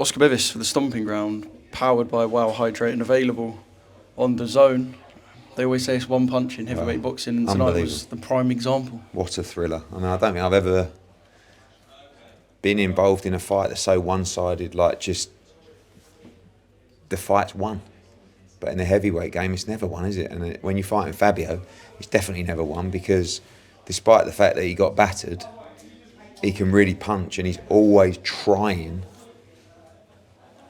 Oscar Bevis for the Stomping Ground, powered by Wow Hydrate and available on DAZN. They always say it's one punch in heavyweight boxing, and tonight was the prime example. What a thriller. I mean, I don't think I've ever been involved in a fight that's so one-sided, like just the fight's won. But in the heavyweight game, it's never won, is it? And when you're fighting Fabio, it's definitely never won, because despite the fact that he got battered, he can really punch, and he's always trying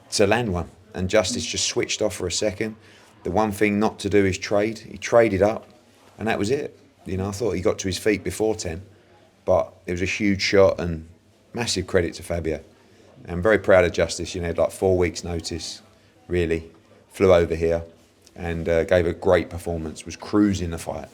to land one. And Justis just switched off for a second. The one thing not to do is trade. He traded up, and that was it. You know, I thought he got to his feet before 10, but it was a huge shot, and massive credit to Fabio. I'm very proud of Justis. You know, like 4 weeks' notice, really. Flew over here and gave a great performance, was cruising the fight.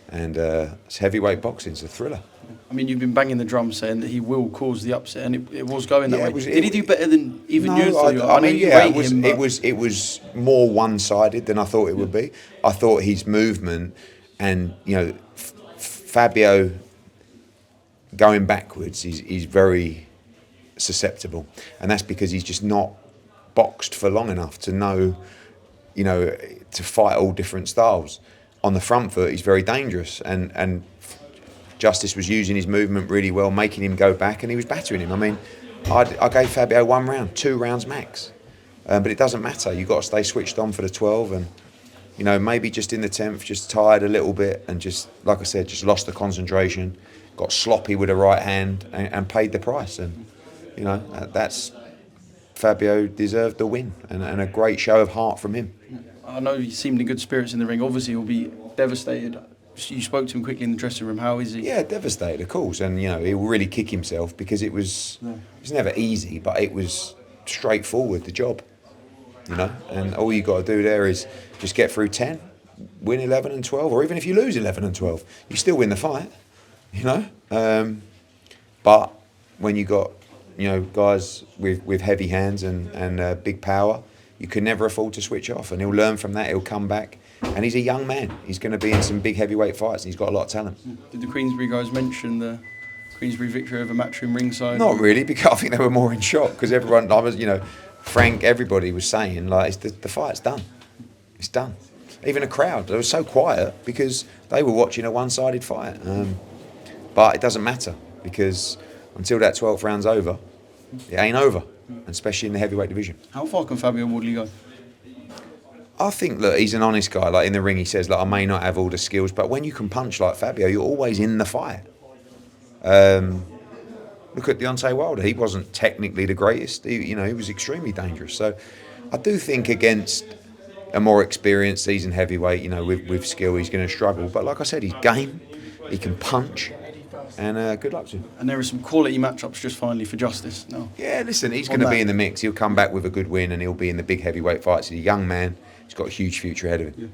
And it's heavyweight boxing, it's a thriller. I mean, you've been banging the drum saying that he will cause the upset, and it was going that way. Did he do better than even you thought? I mean, yeah, it was more one-sided than I thought it would be. I thought his movement and, you know, Fabio going backwards, he's very susceptible. And that's because he's just not boxed for long enough to know, you know, to fight all different styles. On the front foot, he's very dangerous, and Justis was using his movement really well, making him go back, and he was battering him. I mean, I gave Fabio 1 round, 2 rounds max, but it doesn't matter. You've got to stay switched on for the 12, and, you know, maybe just in the 10th, just tired a little bit, and just, like I said, just lost the concentration, got sloppy with the right hand, and paid the price. And, you know, that's Fabio deserved the win, and a great show of heart from him. I know he seemed in good spirits in the ring. Obviously, he'll be devastated. You spoke to him quickly in the dressing room. How is he? Yeah, devastated, of course. And, you know, he'll really kick himself, because it was never easy, but it was straightforward, the job, you know. And all you got to do there is just get through 10, win 11 and 12, or even if you lose 11 and 12, you still win the fight, you know. But when you got, you know, guys with heavy hands and big power, you can never afford to switch off, and he'll learn from that. He'll come back, and he's a young man. He's going to be in some big heavyweight fights, and he's got a lot of talent. Did the Queensbury guys mention the Queensbury victory over Matchroom ringside? Not really, because I think they were more in shock, because everyone, I was, you know, Frank, everybody was saying, like, the fight's done. It's done. Even the crowd, they were so quiet because they were watching a one-sided fight. But it doesn't matter, because until that 12th round's over, it ain't over, especially in the heavyweight division. How far can Fabio Wardley go? I think, look, he's an honest guy. Like, in the ring, he says, like, I may not have all the skills, but when you can punch like Fabio, you're always in the fight. Look at Deontay Wilder. He wasn't technically the greatest. He was extremely dangerous. So I do think against a more experienced seasoned heavyweight, you know, with skill, he's going to struggle. But like I said, he's game. He can punch. And good luck to him. And there are some quality matchups just finally for Justis. No. Yeah, listen, he's going to be in the mix. He'll come back with a good win, and he'll be in the big heavyweight fights. He's a young man. He's got a huge future ahead of him. Yeah.